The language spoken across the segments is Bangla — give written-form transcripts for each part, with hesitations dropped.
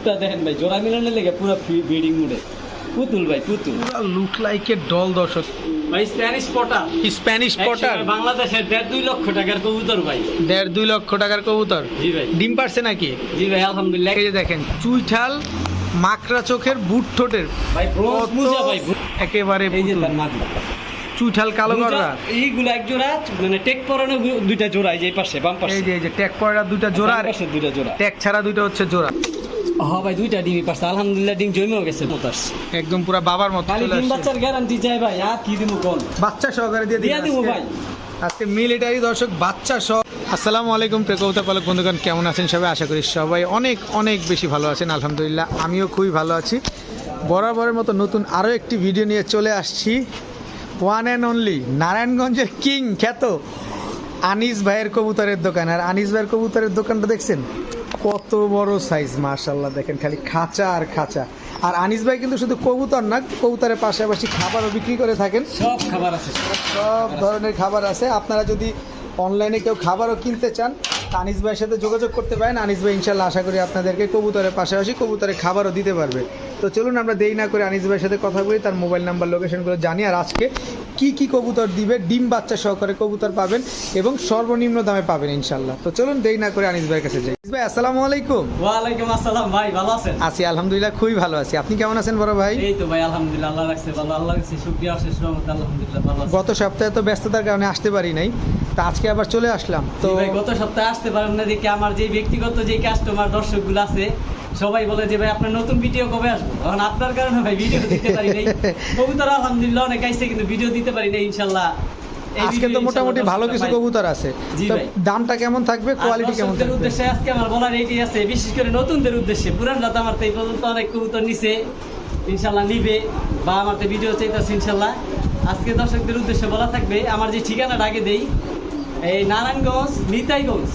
রূপটা দেখেন ভাই, জোড়া মিলানোর লেগে পুরো ব্রিডিং মুডে। পুতুল ভাই, পুতুল লুক লাইক এ ডল দর্শক। ভাই স্প্যানিশ পটার, স্প্যানিশ পটার বাংলাদেশের 1.5-2 লক্ষ টাকার কবুতর ভাই। 1.5-2 লক্ষ টাকার কবুতর। জি ভাই। ডিম পারছে নাকি? জি ভাই আলহামদুলিল্লাহ। এই যে দেখেন চুইঠাল মাকড়া চোখের বুট ঠোঁটের ভাই ব্রোঞ্জ মুজা ভাই, একেবারে এই যে পুতুল। তার মাদি চুইঠাল কালো গররা। এইগুলা এক জোড়া, মানে টেক পরানো দুইটা জোড়া, এই যে পাশে বাম পাশে। এই যে ট্যাগ পড়া দুইটা জোড়া, বাম পাশে দুইটা জোড়া। ট্যাগ ছাড়া দুইটা হচ্ছে জোড়া। হ্যাঁ ভাই, দুইটা ডিমই পারছে আলহামদুলিল্লাহ, ডিম জমেও গেছে মোতাস। একদম পুরো বাবার মতো খালি চলে ডিম আসছে। বাচ্চার গ্যারান্টি চাই ভাই, আর কি দিমু কোন? বাচ্চা সহকারে দিয়ে দিয়া দিমু ভাই। আজকে মিলিটারি দর্শক বাচ্চা সহ। আসসালামু আলাইকুম প্রিয় কবুতর পালক বন্ধুগণ, কেমন আছেন সবাই? আশা করি সবাই অনেক অনেক বেশি ভালো আছেন। আলহামদুলিল্লাহ আমিও খুবই ভালো আছি। বরাবরের মতো নতুন আরও একটি ভিডিও নিয়ে চলে আসছি। ওয়ান অ্যান্ড অনলি নারায়ণগঞ্জের কিং খ্যাত আনিস ভাইয়ের কবুতরের দোকান। আর আনিস ভাইয়ের কবুতরের দোকানটা দেখছেন কত বড় সাইজ, মাশাআল্লাহ। দেখেন খালি খাঁচা আর খাঁচা। আর আনিস ভাই কিন্তু শুধু কবুতর না, কবুতরের পাশাপাশি খাবারও বিক্রি করে থাকেন। সব খাবার আছে, সব ধরনের খাবার আছে। আপনারা যদি অনলাইনে কেউ খাবারও কিনতে চান, আনিস ভাইয়ের সাথে যোগাযোগ করতে পারেন। আনিস ভাই ইনশাল্লাহ আশা করি আপনাদেরকে কবুতরের পাশাপাশি কবুতরের খাবারও দিতে পারবে। তো চলুন আমরা দেরি না করে আনিস ভাইয়ের সাথে কথা বলি, তার মোবাইল নাম্বার লোকেশনগুলো জানি, আর আজকে কি কি কবুতর দিবে, ডিম বাচ্চা সহকারে কবুতর পাবেন এবং সর্বনিম্ন দামে পাবেন ইনশাল্লাহ। তো চলুন দেরি না করে আনিস ভাইয়ের কাছে যাই। আনিস ভাই আসসালামু আলাইকুম। ওয়ালাইকুম আসসালাম ভাই, ভালো আছেন? আছি আলহামদুলিল্লাহ, খুবই ভালো আছি। আপনি কেমন আছেন বড় ভাই? এই তো ভাই আলহামদুলিল্লাহ, আল্লাহ রাখছে ভালো, আল্লাহ রাখছে শুকরিয়া, অশেষ রহমত, আলহামদুলিল্লাহ ভালো আছি। গত সপ্তাহে তো ব্যস্ততার কারণে আসতে পারি নাই, তা আজকে আবার চলে আসলাম। তো ভাই গত সপ্তাহে আসতে পারেন না দেখে আমার যে ব্যক্তিগত যে কাস্টমার দর্শকগুলো আছে সবাই বলে যে ভাই আপনার নতুন ভিডিও কবে আসবে, এখন আপনার কারণে ভাই ভিডিও দিতে পারি নাই। কবুতর আলহামদুলিল্লাহ অনেক আইছে, কিন্তু ভিডিও দিতে পারি নাই ইনশাআল্লাহ। আজকে তো মোটামুটি ভালো কিছু কবুতর আছে। জি তো ভাই। দামটা কেমন থাকবে, কোয়ালিটি কেমন দর্শকদের থাকবে? উদ্দেশ্যে আজকে আমার বলার এইটাই আছে, বিশেষ করে নতুনদের উদ্দেশ্যে। পুরানরা তো আমার তো এই পর্যন্ত অনেক কবুতর নিছে, ইনশাআল্লাহ নিবে বা আমার তো ভিডিও চাইতেছে ইনশাআল্লাহ। আজকে দর্শকদের উদ্দেশ্যে বলা থাকবে, আমার যে ঠিকানাটা আগে দেই, এই নারায়ণগঞ্জ নিতাইগঞ্জ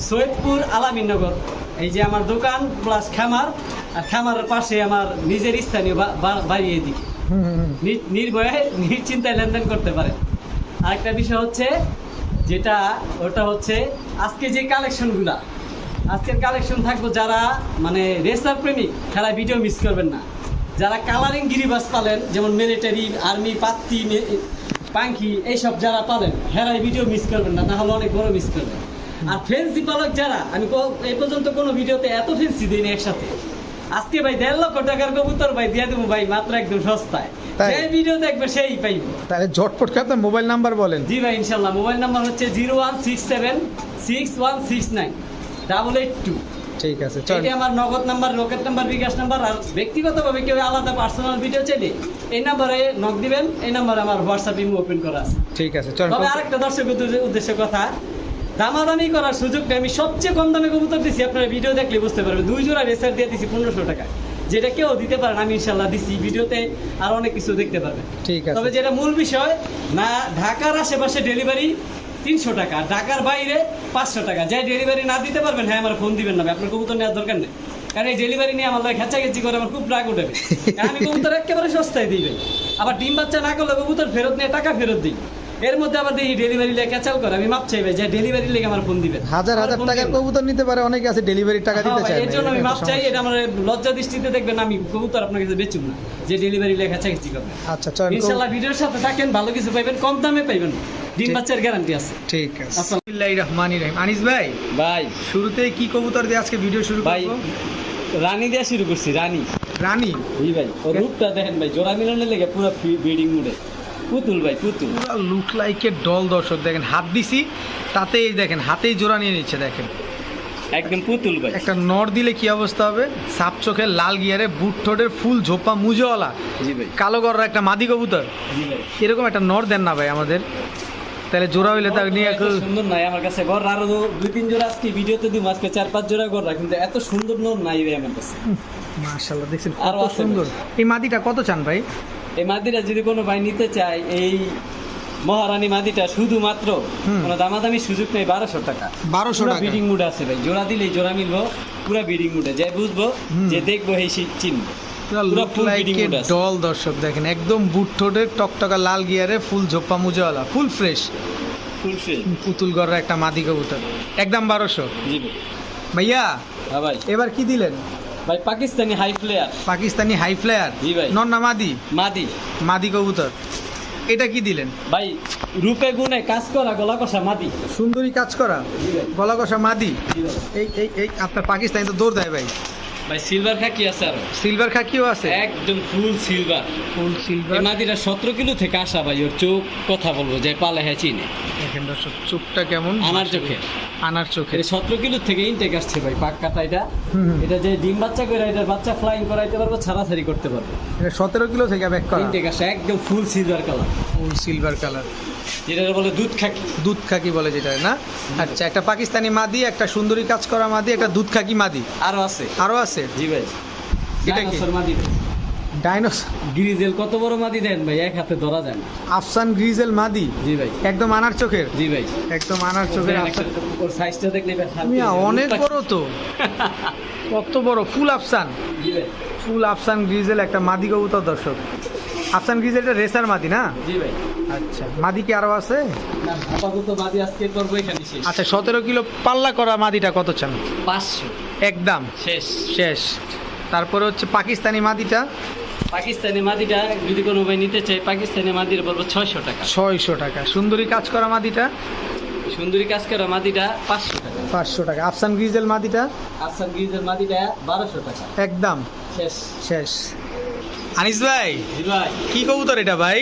সৈয়দপুর আলামিননগর, এই যে আমার দোকান প্লাস খামার, আর খামারের পাশে আমার নিজের স্থানীয় বাড়ি। এদিকে নির্ভয়ে নিশ্চিন্তায় লেনদেন করতে পারে। আরেকটা বিষয় হচ্ছে যেটা, ওটা হচ্ছে আজকে যে কালেকশনগুলা, আজকের কালেকশন থাকবো যারা মানে রেসার প্রেমিক, খেলায় ভিডিও মিস করবেন না। যারা কালারিং গিরিবাস পালেন, যেমন মিলিটারি, আর্মি, পাত্তি, পাঙ্খি, এইসব যারা পালেন, হেরাই ভিডিও মিস করবেন না, তাহলে অনেক বড় মিস করবেন। আর ফেন্সি পালক যারা, আমি এই পর্যন্ত কোনো ভিডিওতে এত ফেন্সি দিইনি একসাথে। আজকে ভাই 1.5 লক্ষ টাকার কবুতর ভাই দিয়ে দেবো ভাই মাত্র একদম সস্তায়। সেই ভিডিও দেখবে সেই পাইবে। তাহলে ঝটপট করে আপনার মোবাইল নাম্বার বলেন। জি ভাই ইনশাল্লাহ, মোবাইল নাম্বার হচ্ছে 01676169282। ঠিক আছে, এটা আমার নগদ নাম্বার, রকেট নাম্বার, বিকাশ নাম্বার। আর ব্যক্তিগতভাবে কেউ আলাদা পার্সোনাল ভিডিও চাইলে এই নাম্বারে নক দিবেন। এই নাম্বারে আমার হোয়াটসঅ্যাপ ইমো ওপেন করা আছে। ঠিক আছে, চল। তবে আরেকটা দর্শকের উদ্দেশ্যে কথা, দামাদামি করার সুযোগটা আমি সবচেয়ে কম দামে কবুতর দিচ্ছি, আপনারা ভিডিও দেখলে বুঝতে পারবেন। 2 জোড়া রেসার দিয়ে দিচ্ছি 1500 টাকা, যেটা কেউ দিতে পারেন, আমি ইনশাল্লাহ দিচ্ছি। ভিডিওতে আর অনেক কিছু দেখতে পারবেন। ঠিক আছে, তবে যেটা মূল বিষয় না, ঢাকার আশেপাশে ডেলিভারি 300 টাকা, ঢাকার বাইরে 500 টাকা। যে ডেলিভারি না দিতে পারবেন, হ্যাঁ আমার ফোন দিবেন না, আপনার কবুতর নেওয়ার দরকার নেই। কারণ এই ডেলিভারি নিয়ে আমার খেঁচাখেচি করে আমার খুব রাগ উঠবে। আমি কবুতর একেবারে সস্তায় দিই ভাই। আবার ডিম বাচ্চা না করলে কবুতর ফেরত নিয়ে টাকা ফেরত দিই। এর মধ্যে আবার দেখি ডেলিভারি লেগে ক্যাচাল করে, আমি মাপ চাই ভাই, যে ডেলিভারি লেগে আমার ফোন দিবেন। হাজার টাকার কবুতর নিতে পারে, অনেকে আছে ডেলিভারি টাকা দিতে চায় এর জন্য আমি মাপ চাই। এটা আমার লজ্জা দৃষ্টিতে দেখবেন, আমি কবুতর আপনার কাছে বেচুম না যে ডেলিভারি লেগে খেঁচাখেচি করবে। আচ্ছা চল, ইনশাআল্লাহ ভিডিওর সাথে থাকেন, ভালো কিছু পাইবেন, কম দামে পাইবেন, ডিম বাচ্চার গ্যারান্টি আছে। ঠিক আছে। বিসমিল্লাহির রহমানির রহিম। আনিস ভাই, ভাই শুরুতেই কি কবুতর দিয়ে আজকে ভিডিও শুরু ভাই করব? রানী দিয়ে শুরু করছি, রানী। রানী? জি ভাই, ও রূপটা দেখেন ভাই, জোড়া মিলানোর লেগে পুরো ব্রিডিং মুডে। পুতুল ভাই, পুতুল লুক লাইক এ ডল দর্শক। দেখেন হাত দিছি, তাতেই দেখেন হাতেই জোড়া নিয়ে নিচ্ছে। দেখেন একদম পুতুল ভাই। একটা নর দিলে কি অবস্থা হবে? সাপ চোখের, লাল গিয়ারে, বুট ঠোঁটের, ফুল ঝোপা মুজওয়ালা, জি ভাই, কালো গররা একটা মাদি কবুতর। জি ভাই, এরকম একটা নর দেন না ভাই আমাদের, তাহলে জোড়া হইলে তার নিয়ে এত সুন্দর নাই আমার কাছে। ঘর আরো 2-3 জোড়া আজকে ভিডিওতে দিব, আজকে 4-5 জোড়া ঘর, কিন্তু এত সুন্দর নর নাই ভাই আমার কাছে। মাশাআল্লাহ, দেখছেন আরো কত আছে সুন্দর। এই মাদিটা কত চান ভাই? এই মাদিটা যদি কোনো ভাই নিতে চায়, এই মহারানী মাদিটা শুধুমাত্র কোনো দামাদামি সুযোগ নেই, 1200 টাকা। 1200 টাকা ব্রিডিং মুড আছে ভাই, জোড়া দিলেই জোড়া মিলবো, পুরো ব্রিডিং মুডে। যে বুঝবো, যে দেখবো এই চিনবো। ডল দর্শক দেখেন, একদম বুট ঠোঁটের, টকটকা লাল গিয়ারে, ফুল ঝোপা মুজওয়ালা, ফুল ফ্রেশ, ফুল ফ্রেশ পুতুল গররা একটা মাদি কবুতর, একদম 1200। জি ভাই। ভাইয়া হ্যাঁ ভাই, এবার কি দিলেন? ভাই Pakistani high player Pakistani high flyer জি ভাই। নর না মাদি? মাদি। মাদি কবুতর। এটা কি দিলেন ভাই রূপে গুণে কাজ করা গলা কষা মাদি। সুন্দরী কাজ করা জি ভাই। গলা কষা মাদি। জি ভাই। এই আপনার পাকিস্তানি তো দৌড় দেয় ভাই। ভাই সিলভার খাকি আছে আর সিলভার খাকিও আছে? একদম ফুল সিলভার। ফুল সিলভার। এই মাদিটা 17 কিলো থেকে আসা ভাই, ওর চোখ কথা বলবো যে পালে হ্যাঁ চিনে। দেখেন দর্শক চোখটা কেমন, আনার চোখে। আনার চোখে। এটা 17 কিলো থেকে ইনটেক আসছে ভাই পাক্কাটা এটা। হুম। এটা যে ডিম বাচ্চা করে এটা বাচ্চা ফ্লাইং করাইতে পারবো, ছাড়াছাড়ি করতে পারবো। এটা 17 কিলো থেকে ব্যাক করা। ইনটেক আসে একদম ফুল সিলভার কালার। ফুল সিলভার কালার, যেটা বলে দুধ খাকি। দুধ খাকি বলে যেটা না? আচ্ছা, একটা পাকিস্তানি মাদি, একটা সুন্দরী কাজ করা মাদি, একটা দুধ খাকি মাদি আরো আছে। আরো আছে? জি ভাই। এটা কি? ডাইনোসর মাদি। ডাইনোসর গ্রিজেল কত বড় মাদি দেন ভাই, এক হাতে ধরা যায় না। আফসান গ্রিজেল মাদি জি ভাই। একদম আনার চোখের। জি ভাই। একদম আনার চোখের আফসান। ওর সাইজটা দেখলে ভাই শান্তি মিয়া, লাগে। অনেক বড় তো। কত বড়? ফুল আফসান। জি ভাই। ফুল আফসান গ্রিজেল একটা মাদি কবুতর দর্শক। আফসান গ্রিজেলটা রেসার মাদি না? জি ভাই। আচ্ছা, মাদি কি আরো আছে? না, আপাতত মাদি আজকে করবো এখানে শেষ। আচ্ছা, 17 কিলো পাল্লা করা মাদিটা কত চান? 500 একদম শেষ। শেষ। তারপরে হচ্ছে পাকিস্তানি মাদিটা পাকিস্তানি মাদিটা যদি কোনো ভাই নিতে চায়, পাকিস্তানি মাদির বলবো 600 টাকা। 600 টাকা। সুন্দরী কাজ করা মাদিটা সুন্দরী কাজ করা মাদিটা 500 টাকা। 500 টাকা। আফসান গ্রিজেল মাদিটা আফসান গ্রিজের মাদিটা 1200 টাকা। একদম শেষ। শেষ। আনিস ভাই, জি ভাই। কি কবুতর এটা ভাই?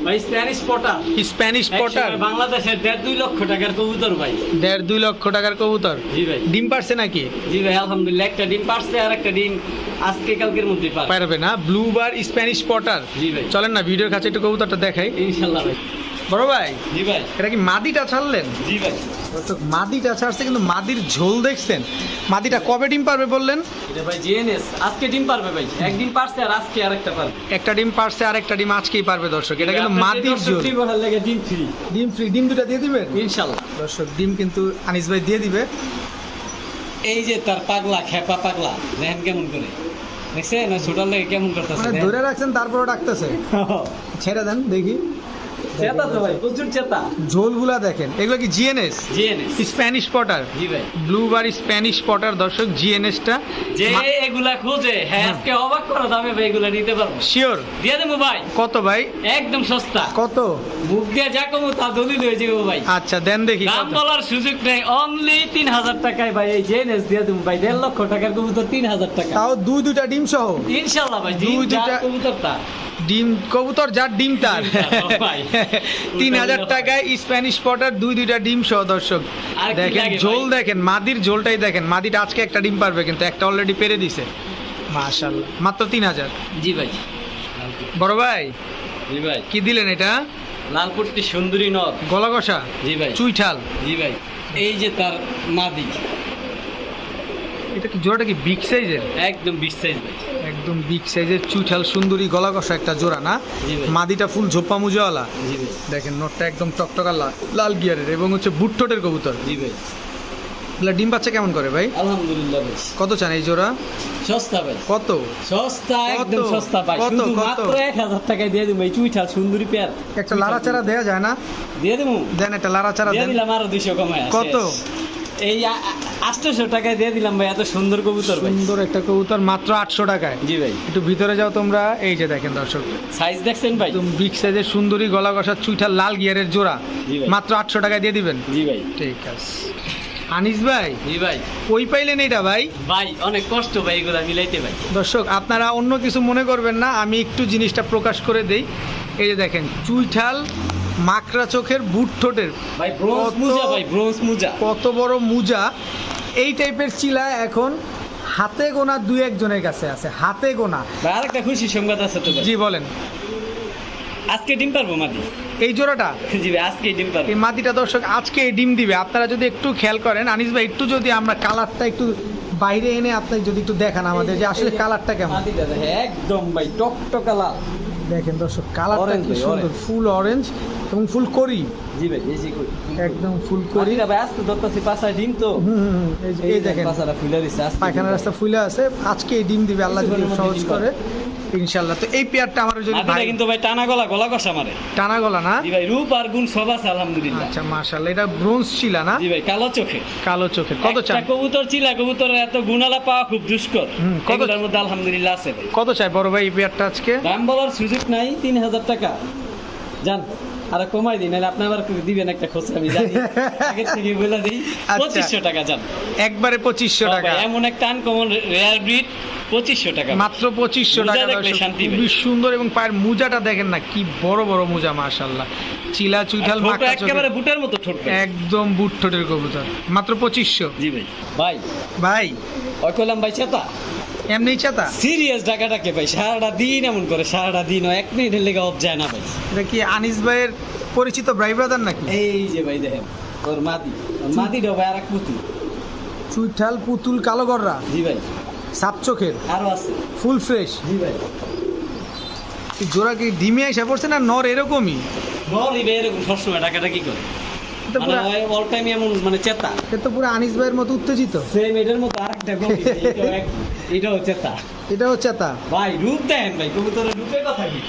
ভাই স্প্যানিশ পটার। Spanish Potter. একসময় বাংলাদেশের 1.5-2 লক্ষ টাকার কবুতর ভাই। 1.5-2 লক্ষ টাকার কবুতর। জি ভাই। ডিম পারছে নাকি? জি ভাই আলহামদুলিল্লাহ, একটা ডিম পারছে আর একটা ডিম আজকে কালকের মধ্যে পারবে। পারবে না? Blue bar Spanish pouter. জি ভাই। চলেন না ভিডিওর কাছে একটু কবুতরটা দেখাই। ইনশাআল্লাহ ভাই। বড় ভাই, জি ভাই। এটা কি মাদিটা ছাড়লেন? জি ভাই। দর্শক, মাদিটা ছাড়ছে, কিন্তু মাদির ঝোল দেখছেন? মাদিটা কবে ডিম পারবে বললেন? এটা ভাই জিএনএস আজকে ডিম পারবে ভাই, একদিন পারছে আর আজকে আরেকটা পারবে। একটা ডিম পারছে আর একটা ডিম আজকেই পারবে দর্শক। এটা কিন্তু মাদির ঝোল। ফ্রি বহাল লাগে ডিম ফ্রি। ডিম ফ্রি। ডিম দুটা দিয়ে দিবেন ইনশাআল্লাহ। দর্শক। ডিম কিন্তু আনিস ভাই দিয়ে দিবে। এই যে তার পাগলা খেপা পাগলা দেখেন কেমন করে, দেখছেন না ছোটার লাগে কেমন করতেছে। মানে ধরে রাখছেন তারপরে ডাকতেছে। ছেড়ে দেন দেখি। চেতা তো ভাই, প্রচুর চেতা। ঝোলগুলা দেখেন। এগুলো কি জিএনএস? জিএনএস। Spanish pouter. জি ভাই। ব্লু বার স্প্যানিশ পটার দর্শক। জিএনএসটা যে এগুলা খোঁজে হ্যাঁ আজকে অবাক করা দামে ভাই এগুলা নিতে পারবো। শিওর। দিয়ে দেবো ভাই। কত ভাই? একদম সস্তা। কত? মুখ দিয়ে যা কমো তা দলিল হয়ে যাবো ভাই। আচ্ছা দেন দেখি দাম কত। বলার সুযোগ নেই, অনলি 3000 টাকায় ভাই এই জেনেস দিয়ে দেবো ভাই। 1.5 লক্ষ টাকার কবুতর 3000 টাকা। তাও দুইটা ডিম সহ। ইনশাআল্লাহ ভাই। দুই ডিম যা দুইটা- কবুতর তা। ডিম কবুতর যার ডিম তার। ডিম তার, ভাই। 3000 টাকায় স্প্যানিশ পটার দুইটা ডিম সহ দর্শক। আর কি দেখেন লাগে ঝোল ভাই? দেখেন, মাদির ঝোলটাই দেখেন। মাদিটা আজকে একটা ডিম পারবে, কিন্তু একটা অলরেডি পেরে দিছে। মাশাআল্লাহ, মাত্র 3000। জি ভাই। বড় ভাই, জি ভাই। কি দিলেন এটা? লালপুরটি সুন্দরী নদ। গলা কষা জি ভাই। চুইঠাল। জি ভাই। এই যে তার মাদি, এটা কি জোড়াটা কি বিগ সাইজের? একদম 20 সাইজ ভাই। একদম বিগ সাইজের চুইঠাল সুন্দরী গলা কষা একটা জোড়া না? জি ভাই। মাদিটা ফুল ঝোপ্পা মুজাওয়ালা। জি ভাই। দেখেন নটটা একদম টকটকা লাল গিয়ারের, এবং হচ্ছে বুটঠোঁটের কবুতর। জি ভাই। এগুলা ডিম বাচ্চা কেমন করে ভাই? আলহামদুলিল্লাহ ভাই। কত চান এই জোড়া? সস্তা ভাই। কত? সস্তা, একদম কত? সস্তা ভাই। কত? শুধু কত? মাত্র 1000 টাকায় দিয়ে দেবো এই চুইঠাল সুন্দরী পেয়ার। একটা লাড়াচাড়া দেয়া যায় না? দিয়ে দেবো। দেন একটা লাড়াচাড়া দিয়ে দেন। দিলাম আরো 200 কমায়। কত? এই 800 টাকায় দিয়ে দিলাম ভাই, এত সুন্দর কবুতর ভাই। সুন্দর একটা কবুতর মাত্র 800 টাকায়। জি ভাই। একটু ভিতরে যাও তোমরা। এই যে দেখেন দর্শক, সাইজ দেখছেন ভাই? একদম বিগ সাইজের সুন্দরী গলা কষা চুইঠাল লাল গিয়ারের জোড়া জি ভাই। মাত্র 800 টাকায় দিয়ে দিবেন। জি ভাই। ঠিক আছে। আনিস ভাই, জি ভাই। কই পাইলেন এটা ভাই? ভাই অনেক কষ্ট ভাই এগুলা মিলাইতে ভাই। দর্শক, আপনারা অন্য কিছু মনে করবেন না, আমি একটু জিনিসটা প্রকাশ করে দেই। এই যে দেখেন চুইঠাল মাকড়া চোখের বুট ঠোঁটের ভাই ব্রোঞ্জ কত- মুজা ভাই, ব্রোঞ্জ মুজা। কত বড় মুজা। এই টাইপের চিলা এখন হাতে গোনা 2-1 জনের কাছে আছে, হাতে গোনা। ভাই আরেকটা খুশি সংবাদ আছে তো ভাই। জি বলেন। আজকে ডিম পারবো মাদি। এই জোড়াটা, জি ভাই আজকে ডিম পারবো। এই মাদিটা দর্শক আজকে এই ডিম দিবে। আপনারা যদি একটু খেয়াল করেন, আনিস ভাই একটু যদি আমরা কালারটা একটু বাইরে এনে আপনি যদি একটু দেখান আমাদের, যে আসলে কালারটা কেমন। মাদিটা দেখে একদম ভাই টকটকা লাল। দেখেন দর্শক, কালারটা Orange কি ভাই, সুন্দর, orange। ফুল অরেঞ্জ এবং ফুল করি। জি ভাই এই যে কই। একদম ফুল করি। মাদিটা ভাই আজকে ধরতাছি পাছায় ডিম তো। এই দেখেন পাছাটা ফুলে দিছে আজকে। পায়খানা রাস্তা ফুলে আছে। আজকে এই ডিম দিবে আল্লাহ যদি কিছুক্ষণের মধ্যে সহজ ডিম করে। ইনশাআল্লাহ। তো এই পেয়ারটা আমার যদি মাদিটা ভাই কিন্তু ভাই টানা গলা গলা কষা মারে। টানা গলা না? জি ভাই, রূপ আর গুণ সব আছে আলহামদুলিল্লাহ। আচ্ছা মাশাআল্লাহ, এটা ব্রোঞ্জ চিলা না? জি ভাই, কালো চোখে। কালো চোখে। কত চান? একটা কবুতর চিলা কবুতরের এত গুণালা পাওয়া খুব দুষ্কর। কত? কতটার মধ্যে আলহামদুলিল্লাহ আছে ভাই। কত চাই বড় ভাই এই পেয়ারটা আজকে? দাম বলার সুযোগ নাই, 3000 টাকা। জান আর কমাই দিই, নাহলে আপনি আবার দিবেন একটা খোঁজ, আমি জানি আগে থেকে বলে দিই। আচ্ছা। 2500 টাকা জান, একবারে 2500 টাকা। এমন একটা আনকমন রেয়ার ব্রিড, 2500 টাকা মাত্র 2500 টাকা। মোজা দেখলে শান্তি ভাই। খুবই সুন্দর, এবং পায়ের মোজাটা দেখেন না কি বড় বড় মোজা, মাশাআল্লাহ। চিলা চুইঠাল ঠোঁট মাখা একেবারে চোখে, বুটের মতো ঠোঁট ভাই। একদম বুট ঠোঁটের কবুতর, মাত্র 2500। জি ভাই। ভাই ভাই ওই কইলাম ভাই চেতা এমনি চাতা? সিরিয়াস ডাকাটাকে ভাই সারাটা দিন এমন করে, সারাটা দিন 1 মিনিটের লেগে অফ যায় না ভাই। এটা কি আনিস ভাইয়ের পরিচিত ভাই ব্রাদার নাকি? এই যে ভাই দেখেন ওর মাদিটা ভাই আর এক পুতুল। চুইঠাল পুতুল কালো গররা, জি ভাই, সাপ চোখের, আরো আছে। Full fresh. জি ভাই, জোড়া কি ডিমে এসে পড়ছে না নর এরকমই? বলি ভাই এরকম সবসময় ডাকাটা কি করে, এটা মানে পুরো, অল টাইম এমন মানে চেতা। এটা তো পুরো আনিস ভাইয়ের মতো উত্তেজিত। সেম এটার মতো আরেকটা গলি, এটাও চেতা। এটাও চেতা। ভাই রূপ দেখেন ভাই, কবুতরের রূপের কথা কি।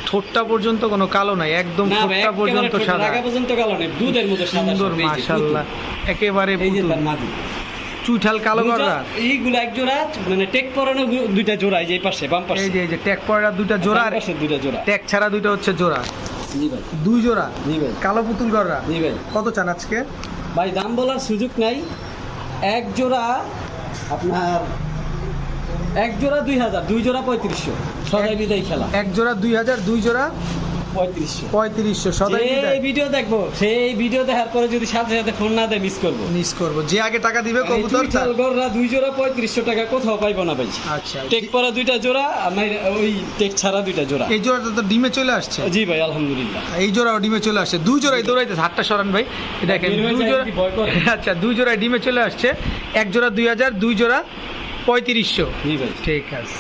ঠোঁটটা পর্যন্ত কোনো কালো নাই, একদম না ভাই, ঠোঁটটা পর্যন্ত একেবারে সাদা, রাগা পর্যন্ত কালো নেই, দুধের মতো সাদা। সুন্দর সব, এই যে মাশাআল্লাহ, পুতুল। একেবারে এই যে পুতুল। তার মাদি। চুইঠাল কালো গররা, এইগুলো এক জোড়া, মানে টেক পরানো দুইটা জোড়া, এই যে এই পাশে বাম পাশে। এই যে ট্যাগ পড়া দুইটা জোড়া, আর বাম পাশে দুইটা জোড়া। ট্যাগ ছাড়া দুইটা হচ্ছে জোড়া, জি ভাই। দুই জোড়া জি ভাই। কালো পুতুল গররা। জি ভাই। কত চান আজকে? ভাই দাম বলার সুযোগ নাই, এক জোড়া আপনার, এক জোড়া 2000, দুই জোড়া 3500, সদাই বিদায় খেলা। এক জোড়া 2000, দুই জোড়া 3500। 3500 সদাই এই বিদায়। ভিডিও দেখবো, সেই ভিডিও দেখার পরে যদি সাথে সাথে ফোন না দেয় মিস করবো। মিস করব, যে আগে টাকা দিবে কবুতর চুইঠাল গররা দুই জোড়া 3500 টাকা, কোথাও পাইবো না ভাই। আচ্ছা, টেক পরা দুইটা জোড়া, আমার ওই টেক ছাড়া দুইটা জোড়া। এই জোড়াটা তো ডিমে চলে আসছে। জি ভাই আলহামদুলিল্লাহ। এই জোড়াও ডিমে চলে আসছে, দুই জোড়াই দৌড়াইতেছে। হাতটা সরান ভাই, এই দেখেন বের হয়ে দুই যায় জোড়া। কি ভয় করে? আচ্ছা, দুই জোড়াই ডিমে চলে আসছে। এক জোড়া 2000, দুই জোড়া 3500। জি ভাই। ঠিক আছে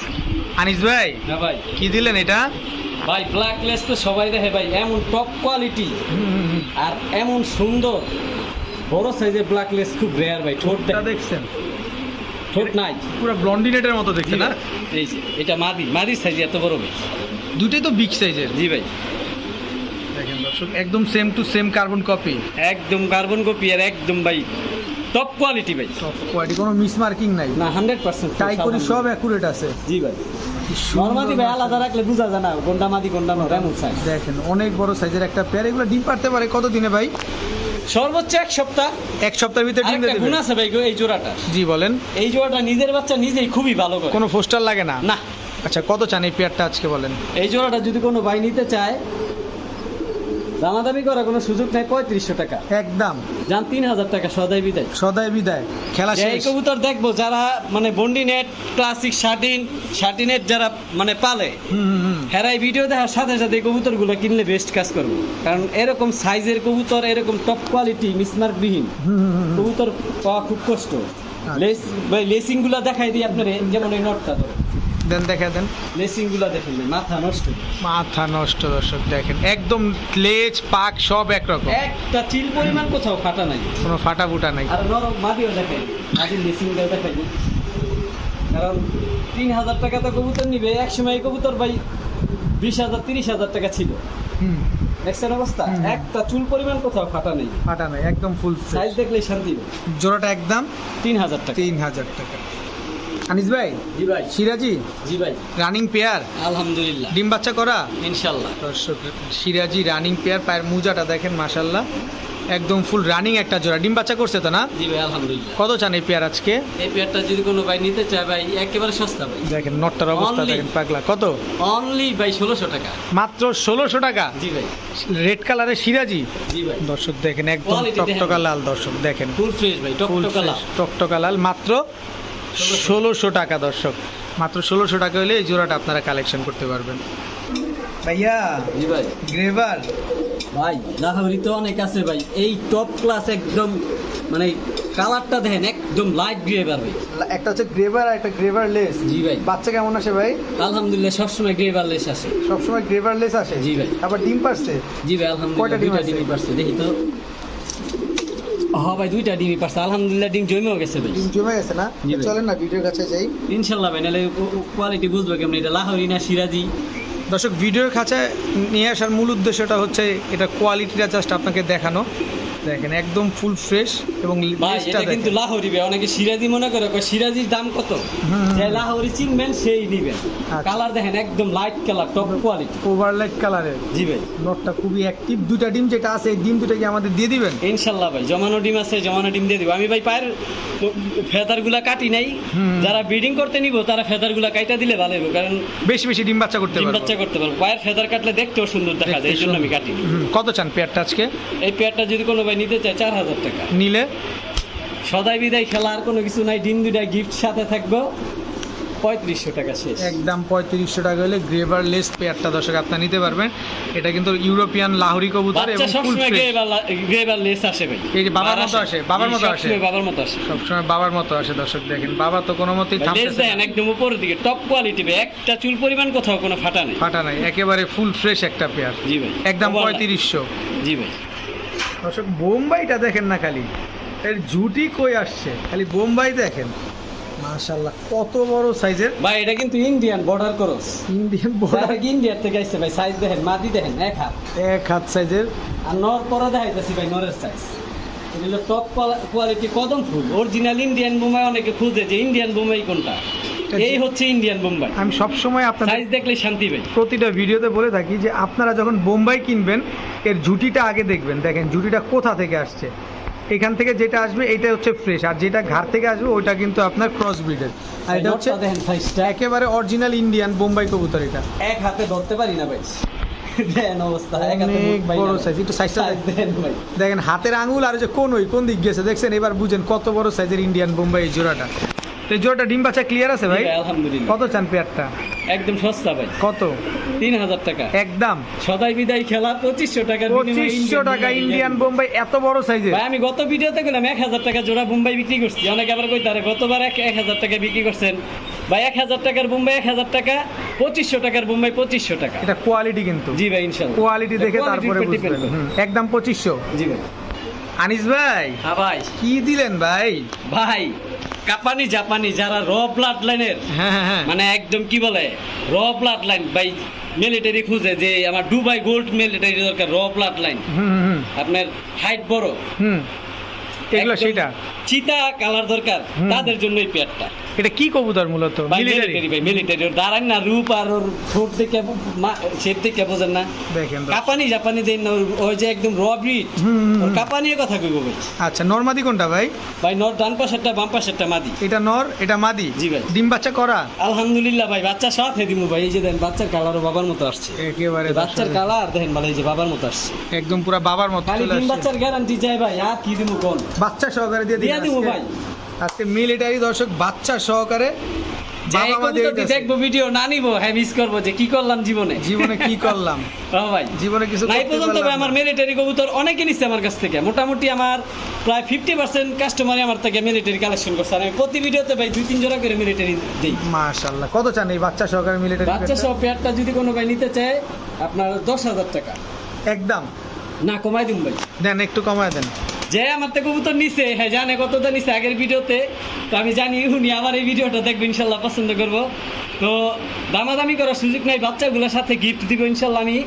আনিস ভাই, না ভাই, কি দিলেন এটা? ভাই ব্ল্যাক লেস তো সবাই দেখে ভাই, এমন টপ কোয়ালিটি আর এমন সুন্দর বড় সাইজের ব্ল্যাক লেস খুব রেয়ার ভাই। ঠোঁট এটা দেখছেন ঠোঁট নাই, পুরো ব্লন্ডিনেটের মতো দেখতে না? এই যে এটা মাদির সাইজ এত বড় ভাই। দুটোই তো বিগ সাইজের। জি ভাই, দেখেন দর্শক, একদম same to same carbon copy, একদম কার্বন কপি, আর একদম ভাই টপ কোয়ালিটি ভাই। টপ কোয়ালিটি, কোনো মিস মার্কিং নাই, না 100% টাই করি সব অ্যাকুরেট আছে। জি ভাই। কি সুন্দর নরমাদি ভাই মাশাআল্লাহ। আলাদা রাখলে বোঝা যায় না কোনটা মাদি কোনটা নর, এমন সাইজ। দেখেন অনেক বড় সাইজের একটা পেয়ার, এগুলো ডিম পারতে পারে কত দিনে ভাই? সর্বোচ্চ 1 সপ্তাহ। এক সপ্তাহের ভিতরে ডিম আরেকটা দিয়ে গুণ দেবে? আছে ভাই এই জোড়াটা, জি বলেন। এই জোড়াটা নিজের বাচ্চা নিজেই খুবই ভালো করে, কোনো পোস্টার লাগে না? না। আচ্ছা, কত চান এই পেয়ারটা আজকে বলেন? এই জোড়াটা যদি কোনো ভাই নিতে চায়, দামাদামি করার কোনো সুযোগ নাই, 3500 টাকা। একদম যান 3000 টাকা সদাই বিদায়। সদাই বিদায়, খেলা এই শেষ। কবুতর দেখবো যারা মানে বন্ডি নেট ক্লাসিক শার্টিনেট যারা মানে পালে, হেরাই ভিডিও দেখার সাথে সাথে এই কবুতরগুলো কিনলে বেস্ট কাজ করবো। কারণ এরকম সাইজের কবুতর, এরকম টপ কোয়ালিটি মিসমার্কবিহীন কবুতর পাওয়া খুব কষ্ট। লেসিং গুলা দেখাই দিই আপনার, যেমন এই নটটা ধরো, দেন দেখা দেন, লেসিং গুলা দেখেন মাথা নষ্ট, মাথা নষ্ট। দর্শক দেখেন, একদম লেজ পাক সব একরকম, একটা চিল পরিমাণ কোথাও ফাটা নাই, কোনো ফাটা ফুটা নাই। আর নরম মাদিও দেখাই, মাদির লেসিংটাও দেখাই। কারণ 3000 টাকা তো কবুতর নিবে, এক সময় এই কবুতর ভাই 20,000 30,000 টাকা ছিল। হুম, দেখছেন অবস্থা, একটা চুল পরিমাণ কোথাও ফাটা নেই, ফাটা নাই, একদম ফুল সাইজ দেখলেই শান্তি। জোড়াটা একদম 3000 টাকা। 3000 টাকা। আনিস ভাই, জি ভাই। সিরাজি জি ভাই রানিং পেয়ার, আলহামদুলিল্লাহ ডিম বাচ্চা করা ইনশাল্লাহ। দর্শক, সিরাজি রানিং পেয়ার, পায়ের মুজাটা দেখেন মাশাল্লাহ, একদম ফুল রানিং একটা জোড়া। ডিম বাচ্চা করছে তো না? জি ভাই আলহামদুলিল্লাহ। কত চান এই পেয়ার আজকে? এই পেয়ারটা যদি কোনো ভাই নিতে চায় ভাই, একেবারে সস্তা ভাই। দেখেন নটটার অবস্থা Only- দেখেন পাগলা। কত? অনলি ভাই 1600 টাকা। মাত্র 1600 টাকা। জি ভাই। রেড কালারের সিরাজি জি ভাই, দর্শক দেখেন, একদম Quality দেখেন। টকটকা লাল। দর্শক দেখেন, ফুল ফ্রেশ ভাই, ফুল টকটকা লাল। টকটকা লাল, মাত্র 1600 টাকা। দর্শক মাত্র 1600 টাকা হলে এই জোড়াটা আপনারা কালেকশন করতে পারবেন। ভাইয়া জি ভাই। গ্রেভার ভাই লাহাবরি তো অনেক আছে ভাই, এই টপ ক্লাস একদম, মানে কালারটা দেখেন একদম লাইট গ্রে ভাই। একটা হচ্ছে গ্রেভার আর একটা গ্রেভার লেস। জি ভাই। বাচ্চা কেমন আসে ভাই? আলহামদুলিল্লাহ সবসময় গ্রে বারলেস আসে। সবসময় গ্রেভার লেস আসে? জি ভাই। আবার ডিম পারছে? জি ভাই কয়টা আলহামদুলিল্লাহ, ডিম দুইটা আছে? ডিমই পারছে, দেখি তো। হ্যাঁ ভাই দুইটা ডিমই পারছে আলহামদুলিল্লাহ, ডিম জমেও গেছে ভাই। ডিম জমে গেছে না? জি ভাই। চলেন না ভিডিওর কাছে যাই। ইনশাল্লাহ ভাই, নাহলে কোয়ালিটি বুঝবে কেমন, এটা লাহোরি না সিরাজি। দর্শক ভিডিওর কাছে নিয়ে আসার মূল উদ্দেশ্যটা হচ্ছে এটা কোয়ালিটিটা জাস্ট আপনাকে দেখানো। দেখেন একদম ফুল ফ্রেশ এবং ভাই লেজটা এটা কিন্তু দেখেন। লাহোরি ভাই, অনেকে সিরাজি মনে করে, কয় সিরাজির দাম কত, যে লাহোরি চিনবেন সেই নিবেন। আচ্ছা। কালার দেখেন একদম লাইট কালার, টপ কোয়ালিটি। ওভারলাইট কালারের জি ভাই নটটা খুবই অ্যাক্টিভ। দুইটা ডিম যেটা আছে এই ডিম দুটো কি আমাদের দিয়ে দিবেন? ইনশাল্লাহ ভাই, জমানো ডিম আছে, জমানো ডিম দিয়ে দিব। আমি ভাই পায়ের ফেদার গুলা কাটি নাই, যারা ব্রিডিং করতে নিব তারা ফেদার গুলা কাইটা দিলে ভালো হবে, কারণ বেশি বেশি ডিম বাচ্চা করতে ডিম পারবো। বাচ্চা করতে পারবো। পায়ের ফেদার কাটলে দেখতেও সুন্দর দেখা যায়, এই জন্য আমি কাটি। কত চান পেয়ারটা আজকে? এই পেয়ারটা যদি কোনো ভাই নিতে চায় 4000 টাকা। নিলে সদাই বিদায় খেলা, আর কোনো কিছু নাই, ডিম দুইটা গিফট সাথে থাকবো, 3500 টাকা শেষ। একদম 3500 টাকা হলে গ্রেভার লেস পেয়ারটা দর্শক আপনারা নিতে পারবেন। এটা কিন্তু ইউরোপিয়ান লাহোরি কবুতর বাচ্চা এবং ফুল সবসময় ফ্রেশ। গ্রেবার লেস আসে ভাই, এই যে বাবার মতো আসে, বাবার মতো আসে, সবসময় বাবার মতো আসে। সবসময় বাবার মতো আসে। দর্শক দেখেন বাবা তো কোনো মতেই লেস থামতেছে দেন না। একদম উপরের দিকে, টপ কোয়ালিটি ভাই, একটা চুল পরিমাণ কোথাও কোনো ফাটা নেই। ফাটা নাই, একেবারে ফুল ফ্রেশ একটা পেয়ার। জি ভাই একদম Overall। 3500। জি ভাই দর্শক বোম্বাইটা দেখেন না, খালি এর ঝুটি কই আসছে, খালি বোম্বাই দেখেন। মাশাআল্লাহ কত বড় সাইজের ভাই, এটা কিন্তু Indian border cross, Indian border, ইন্ডিয়ার থেকে আসছে ভাই। সাইজ দেখেন, মাদি দেখেন, এক হাত। এক হাত সাইজের। আর নর পরা দেখাইতেছি ভাই, নরের সাইজ। এটা হলো টপ কোয়ালিটি কদম ফুল, অরিজিনাল ইন্ডিয়ান বোম্বাই। অনেকে খুঁজে যে ইন্ডিয়ান বোম্বাই কোনটা, এই হচ্ছে ইন্ডিয়ান বোম্বাই। আমি সব সময় আপনাদের সাইজ দেখলে শান্তি ভাই। প্রতিটা ভিডিওতে বলে থাকি যে আপনারা যখন বোম্বাই কিনবেন এর ঝুটিটা আগে দেখবেন। দেখেন ঝুটিটা কোথা থেকে আসছে, এখান থেকে যেটা আসবে এটা হচ্ছে ফ্রেশ, আর যেটা ঘাট থেকে আসবে ওইটা কিন্তু আপনার ক্রস ব্রিডের। আর এটা হচ্ছে নটটা দেখেন সাইজটা, একেবারে অরিজিনাল ইন্ডিয়ান বোম্বাই কবুতর। এটা এক হাতে ধরতে পারি না ভাই, দেন অবস্থা, এক হাতে অনেক মুখ পাই বড় না। সাইজ। একটু সাইজটা Size দেন ভাই। দেখেন হাতের আঙুল আর যে কোন দিক গেছে দেখছেন। এবার বুঝেন কত বড় সাইজের ইন্ডিয়ান বোম্বাই এই জোড়াটা। তো এই জোড়াটা ডিম বাচ্চা ক্লিয়ার আছে ভাই? জি ভাই, আলহামদুলিল্লাহ। কত চান পেয়ারটা? একদম সস্তা ভাই, কত? 3000 টাকা। একদম সদাই বিদায় খেলা 2500 টাকার বিনিময়ে 2500 টাকা ইন্ডিয়ান বোম্বাই, এত বড় সাইজের। ভাই আমি গত ভিডিওতে গেলাম 1000 টাকা জোড়া বোম্বাই বিক্রি করছি। অনেকে আবার কইতে পারে গতবার 1000 টাকা বিক্রি করছেন ভাই। 1000 টাকার বোম্বাই 1000 টাকা, 2500 টাকার বোম্বাই 2500 টাকা। এটা কোয়ালিটি কিন্তু। জি ভাই ইনশাআল্লাহ, কোয়ালিটি দেখে Quality তারপরে উপর depend বুঝবেন। করে। একদম 2500। জি ভাই। আনিস ভাই হ্যাঁ ভাই। কি দিলেন ভাই? ভাই কাপানি জাপানি যারা র ব্লাড লাইনের, হ্যাঁ হ্যাঁ হ্যাঁ। মানে একদম কি বলে র ব্লাড লাইন ভাই, মিলিটারি খুঁজে যে আমার দুবাই গোল্ড মিলিটারি দরকার, র ব্লাড লাইন, হুম হুম আপনার হাইট বড়, হুম, এগুলো একদম সেটা। চিতা কালার দরকার, হুম। তাদের জন্য এই পেয়ারটা। এটা কি কবুতর মূলত? ভাই মিলিটারি। মিলিটারি ভাই, মিলিটারি। ওর দাঁড়ান না, রূপ আর ওর ঠোঁট দেখে শেপ দেখে বোঝেন না। দেখেন তো। কাপানি জাপানি দেন না, ওই যে একদম র ব্রিড, হুম, হুম, ওর হুম। কাপানির কথা কইব ভাই। আচ্ছা নরমাদি কোনটা ভাই? ভাই নর ডান পাশেরটা বাম পাশেরটা মাদি। এটা নর, এটা মাদি। জি ভাই। ডিম বাচ্চা করা? আলহামদুলিল্লাহ ভাই, বাচ্চা সাথে দিমু ভাই। এই যে দেন বাচ্চার কালারও বাবার মতো আসছে, একেবারে বাচ্চার কালার দেখেন ভাই, এই যে বাবার মতো আসছে। একদম পুরো বাবার মতো খালি চলে ডিম আসছে। বাচ্চার গ্যারান্টি চাই ভাই, আর কি দিমু কোন, বাচ্চা সহকারে দিয়ে দিয়ে দিমু ভাই। আজকে মিলিটারি দর্শক বাচ্চা সহকারে যাই বাবা মা দিয়ে কবুতর দেখবো ভিডিও না নিবো, হ্যাঁ মিস করবো যে কি করলাম জীবনে। জীবনে কি করলাম, হ্যাঁ ভাই। জীবনে কিছু নাই করতে পর্যন্ত ভাই পারলাম আমার না। মিলিটারি কবুতর অনেকে নিচ্ছে আমার কাছ থেকে। মোটামুটি আমার প্রায় 50% কাস্টমারই আমার থেকে মিলিটারি কালেকশন করছে। আর আমি প্রতি ভিডিওতে ভাই 2-3 জোড়া করে মিলিটারি দিই। মাশাআল্লাহ। কত চান এই বাচ্চা সহকারে মিলিটারি? বাচ্চা সহ পেয়ারটা যদি কোনো ভাই নিতে চায় আপনার 10,000 টাকা। একদম না কমাই দিন ভাই, দেন, একটু কমায় দেন। যে আমার থেকে কবুতর নিছে হ্যাঁ জানে কতটা নিছে আগের ভিডিওতে, তো আমি জানি উনি আমার এই ভিডিওটা দেখবো, ইনশাল্লাহ পছন্দ করবো। তো দামাদামি করার সুযোগ নাই, বাচ্চাগুলোর সাথে গিফট দিব ইনশাল্লাহ আমি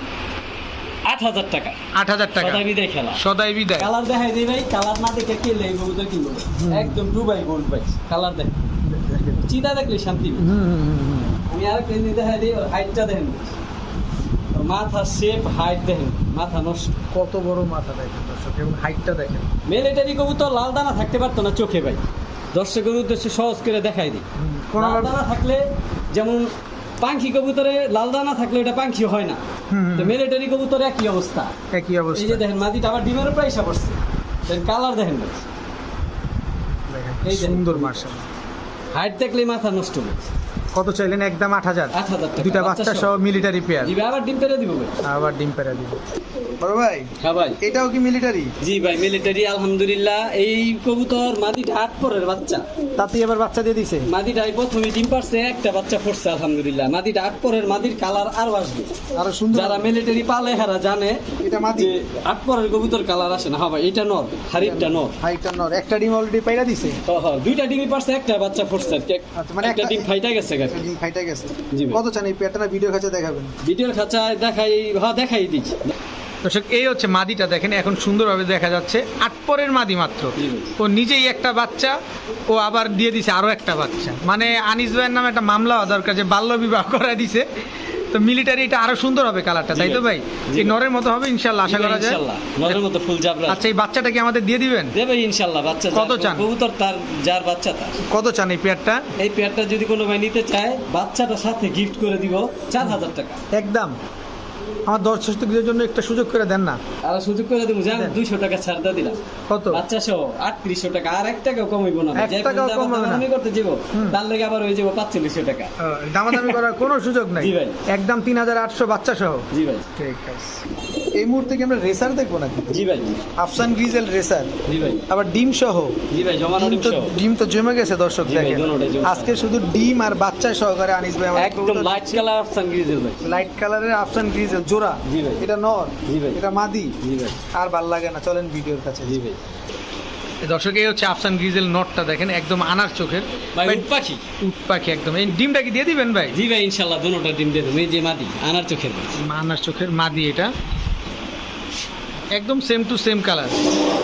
8,000 টাকা। 8,000 টাকা সদাই বিদায় খেলা। সদাই বিদায়। কালার দেখাই দিই ভাই, কালার না দেখে কিনলে এই কবুতর কিনবো একদম দুবাই গোল্ড ভাই। কালার দেখ, চিতা দেখলে শান্তি ভাই। হুম হুম হুম হুম। আমি আর কেন দেখাই দিই, ওর হাইটটা দেখেন, ওর মাথার শেপ হাইট দেখেন, মাথা নষ্ট। কত বড় মাথা দেখেন দর্শক, এবং হাইটটা দেখেন। মিলিটারি কবুতর লাল দানা থাকতে পারতো না চোখে ভাই, দর্শকের উদ্দেশ্যে সহজ করে দেখাই দিই। কোনো লাল দানা থাকলে যেমন পাখি কবুতরে লাল দানা থাকলে ওটা পাখি হয় না, হুম, তো মিলিটারি কবুতরে একই অবস্থা। একই এই অবস্থা যে দেখেন মাদিটা আবার ডিমের উপরে এসে পড়ছে, কালার দেখেন ভাই, দেখেন, এই দেখেন। সুন্দর মাশাআল্লাহ। হাইট দেখলে মাথা নষ্ট হবে। কত চাইলেন? একদম 8,000। 8,000 টাকা দুইটা বাচ্চা সহ মিলিটারি পেয়ার। দিবে, আবার ডিম পেরে দিব ভাই। আবার ডিম পেড়া দিব। বড় ভাই হ্যাঁ ভাই এটাও কি মিলিটারি? জি ভাই মিলিটারি আলহামদুলিল্লাহ। এই কবুতর মাদিটা 8 পরের বাচ্চা, তাতে এবার বাচ্চা দিয়ে দিছে। মাদিটাই প্রথমে ডিম পারছে, একটা বাচ্চা ফুটছে আলহামদুলিল্লাহ। মাদিটা 8 পরের, মাদির কালার আরো আসবে, আরো সুন্দর। যারা মিলিটারি পালে হেরা জানে এটা মাদি, যে 8 পরের কবুতর কালার আসে না। হ্যাঁ ভাই এটা নর, হারিফটা নর। হাইটা নর। একটা ডিম অলরেডি পাইরা দিছে। হ্যাঁ দুইটা ডিমই পারছে, একটা বাচ্চা ফুটছে। আচ্ছা, মানে একটা ডিম ফাইটা গেছে গাছ। ডিম ফাইটা গেছে। জি ভাই। কত চান এই পেয়ারটা? ভিডিও কাছে দেখাবেন? ভিডিওর খাঁচায় দেখাই দিচ্ছি। দর্শক এই হচ্ছে মাদিটা, দেখেন এখন সুন্দরভাবে দেখা যাচ্ছে। 8 পরের মাদি মাত্র। জি ভাই। ও নিজেই একটা বাচ্চা, ও আবার দিয়ে দিছে আরো একটা বাচ্চা। মানে আনিস ভাইয়ের নামে একটা মামলা হওয়া দরকার যে বাল্য বিবাহ করে দিছে। তো মিলিটারি এটা আরো সুন্দর হবে কালারটা, তাই তো ভাই? এই নরের মতো হবে ইনশাআল্লাহ, আশা করা যায়। ইনশাআল্লাহ নরের মতো ফুল জাবরা। আচ্ছা এই বাচ্চাটা কি আমাদের দিয়ে দিবেন? দেবে ইনশাআল্লাহ। বাচ্চা কত চান? কবুতর তার, যার বাচ্চা তার। কত চান এই পেয়ারটা? এই পেয়ারটা যদি কোনো ভাই নিতে চায়, বাচ্চাটার সাথে গিফট করে দিব 4000 টাকা একদম। আমার দর্শকদের জন্য একটা সুযোগ করে দেন না? আর সুযোগ করে দিব, জান 200 টাকা ছাড় দিয়ে দিলাম। কত? বাচ্চা সহ 3800 টাকা। আর 1 টাকাও কমাইব না। 1 টাকাও কমাবে না। আমি করতে যাব, তার লাগি আবার হয়ে যাব 4500 টাকা। দামাদামি করার কোনো সুযোগ নাই। জি ভাই। একদম 3800 বাচ্চা সহ। জি ভাই। ঠিক আছে। এই মুহূর্তে কি আমরা রেসার দেখবো নাকি? জি ভাই। আফসান গ্রিজেল রেসার। জি ভাই। আবার ডিম সহ। জি ভাই জমানো ডিম সহ। ডিম তো জমে গেছে দর্শক জি ভাই, দেখেন। দোনোটাই জমে গেছে। আজকে শুধু ডিম আর বাচ্চা সহকারে আনিস ভাই আমাদের একদম লাইট কালার আফসান গ্রিজেল ভাই। লাইট কালারের আফসান গ্রিজেল জোড়া। জি ভাই। এটা নর। জি ভাই। এটা মাদি। জি ভাই। আর ভাল লাগে না, চলেন ভিডিওর কাছে। জি ভাই। দর্শক এই হচ্ছে আফসান গ্রিজেল নটটা দেখেন, একদম আনার চোখের ভাই উট পাখি। উট পাখি একদম। এই ডিমটা কি দিয়ে দিবেন ভাই? জি ভাই ইনশাআল্লাহ দোনোটা ডিম দিয়ে দেব। এই যে মাদি আনার চোখের ভাই। আনার চোখের মাদি, এটা একদম সেম টু সেম কালার।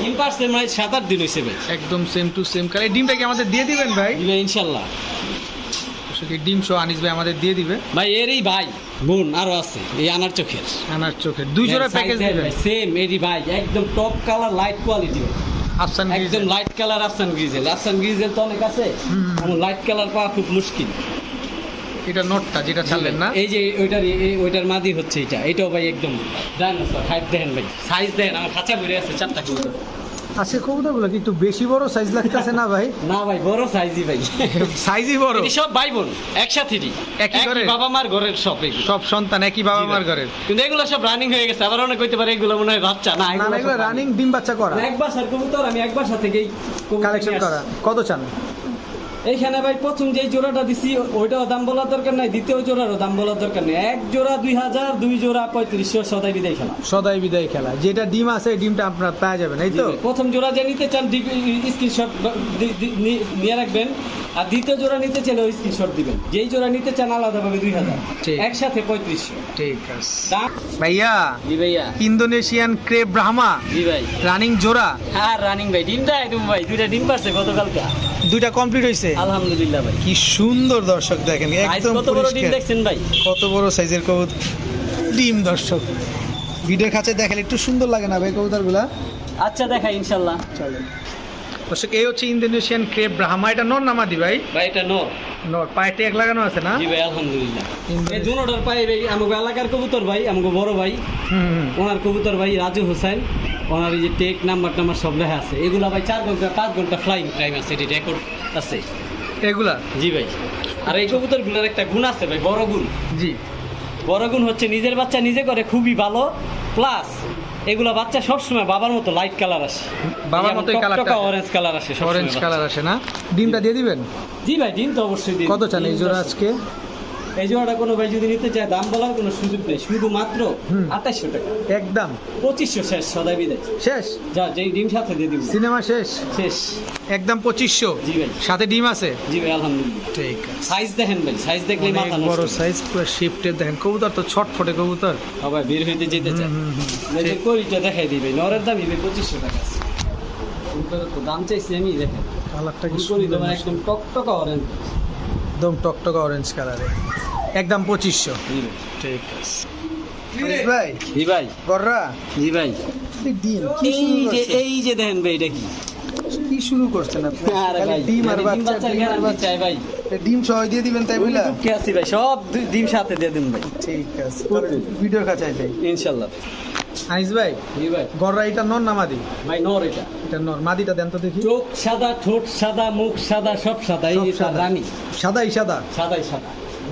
ডিম পারছে মানে 7-8 দিন হইছে ভাই। একদম সেম টু সেম কালার। এই ডিমটা কি আমাদের দিয়ে দিবেন ভাই? জি ভাই ইনশাআল্লাহ। দর্শক এই ডিম সহ আনিস ভাই আমাদের দিয়ে দিবে। ভাই এরই ভাই বোন আরো আছে এই আনার চোখের। আনার চোখের 2 জোড়া প্যাকেজ দিবেন। সেম এরই ভাই, একদম টপ কালার লাইট কোয়ালিটি। আফসান একদম গ্রিজেল। লাইট কালার আফসান গ্রিজেল। আফসান গ্রিজেল তো অনেক আছে, লাইট কালার পাওয়া খুব মুশকিল। এটা নটটা যেটা ছাড়লেন না? এই যে ওইটার মাদি হচ্ছে এটা। এটাও ভাই একদম ডাইনোসর। হাইট দেখেন ভাই, সাইজ দেখেন, আমার খাঁচা ভরে আছে 4টা কবুতর। আজকে কবুতরগুলো কি একটু বেশি বড় সাইজ লাগতেছে না ভাই? না ভাই বড় সাইজই ভাই। সাইজই বড়। এই সব ভাই বোন একসাথেই, একই ঘরে? বাবা মার ঘরের সব এগুলো। সব সন্তান একই বাবা মার ঘরের। কিন্তু এগুলো সব রানিং হয়ে গেছে। আবার অনেক কইতে পারে এগুলো মনে হয় বাচ্চা। না না এগুলো রানিং ডিম বাচ্চা করা। একবার স্যার কবুতর আমি একবার থেকেই কালেকশন করা। কত চান? এইখানে ভাই প্রথম যে জোড়াটা দিছি ওইটাও দাম বলার দরকার নাই, দ্বিতীয় জোড়ারও দাম বলার দরকার নেই। এক জোড়া 2000, 2 জোড়া 3500 সদাই বিদায় খেলা। সদাই বিদায় খেলা। যেটা ডিম আছে এই ডিমটা আপনার পাওয়া যাবেন, এই তো? প্রথম জোড়া যে নিতে চান স্ক্রিনশট নিয়ে রাখবেন, আর দ্বিতীয় জোড়া নিতে চাইলে ওই স্ক্রিনশট দিবেন। যেই জোড়া নিতে চান আলাদাভাবে 2000, ঠিক। একসাথে 3500। ঠিক আছে দাম ভাইয়া। জি ভাইয়া। ইন্দোনেশিয়ান ক্রেপ ব্রাহ্মা জি ভাই। রানিং জোড়া। হ্যাঁ রানিং ভাই। ডিমটা একদম ভাই 2টা ডিম পারছে গতকালকে। 2টা কমপ্লিট হইছে আলহামদুলিল্লাহ ভাই। কি সুন্দর দর্শক দেখেন, একদম কত বড় ডিম পরিষ্কার। দেখছেন ভাই? কত বড় সাইজের কবুতর ডিম দর্শক। ভিডিও কাছে দেখালে একটু সুন্দর লাগে না ভাই কবুতরগুলা? আচ্ছা দেখাই ইনশাআল্লাহ। চলেন দর্শক এই হচ্ছে ইন্দোনেশিয়ান ক্রেপ ব্রাহ্মা। এটা নর না মাদি ভাই? ভাই এটা নর। নর। পায়ে ট্যাগ লাগানো আছে না? জি ভাই আলহামদুলিল্লাহ। এই দুটোটার পায়ে ভাই আমাগো এলাকার কবুতর ভাই, আমাগো বড় ভাই, ওনার কবুতর ভাই রাজু হোসেন। ওনার এই যে টেক নাম্বার সব লেখা আছে। এগুলা ভাই 4 ঘন্টা 5 ঘন্টা ফ্লাইং টাইম আছে, এটি রেকর্ড আছে এগুলা। জি ভাই। আর এই কবুতরগুলোর একটা গুণ আছে ভাই, বড় গুণ। জি। বড় গুণ হচ্ছে নিজের বাচ্চা নিজে করে খুবই ভালো, প্লাস এগুলা বাচ্চা সবসময় বাবার মতো লাইট কালার আসে। বাবার মতো কালারটা অরেঞ্জ কালার আসে, অরেঞ্জ কালার আসে না? ডিমটা দিয়ে দিবেন? জি ভাই ডিম তো অবশ্যই দিন। কত চান এই জোড়া আজকে? এই জোড়াটা কোনো ভাই যদি নিতে চায় দাম বলার কোনো সুযোগ নেই, শুধুমাত্র 2800 টাকা। একদম 2500 শেষ, সদাই বিদায় শেষ। যা যেই ডিম সাথে দিয়ে দিব। সিনেমা শেষ। শেষ একদম 2500। জি ভাই। সাথে ডিম আছে? জি ভাই আলহামদুলিল্লাহ। ঠিক আছে। সাইজ দেখেন ভাই, সাইজ দেখলেই অনেক মাথা নষ্ট। বড় সাইজ, পুরো শিফটের দেখেন। কবুতর তো ছটফটে কবুতর। সবাই বের হইতে যেতে চায়। এই করিটা দেখাই দিই ভাই, নরের দামই ভাই 2500 টাকা আছে। কবুতরের তো দাম চাইছি আমি, দেখেন কালারটা কি করি সুন্দর। তোমার একদম টকটকা অরেঞ্জ। একদম টকটকা অরেঞ্জ কালারে। একদম 2500। জি ভাই। ঠিক আছে ভাই। জি ভাই। গররা জি ভাই। ডিম কি এই যে দেখেন ভাই এটা কি শুরু করছেন আপনি? আরে খালি ভাই ডিম আর ডিম বাচ্চা, বাচ্চার ডিম আর গ্যারান্টি বাচ্চা। চাই ভাই। ডিম সহ দিয়ে দিবেন তাই বলে? কে আছি ভাই, সব ডিম সাথে দিয়ে দিন ভাই। ঠিক আছে ভিডিও কাছে যাই ইনশাআল্লাহ। আনিস ভাই, জি ভাই। গররা এটা নর না মাদি? ভাই নর এটা। এটা নর। মাদিটা দেন তো দেখি। চোখ সাদা, ঠোঁট সাদা, মুখ সাদা, সব সাদা। এই সব যে তার সাদা। রানী। সাদাই সাদা। সাদাই সাদা।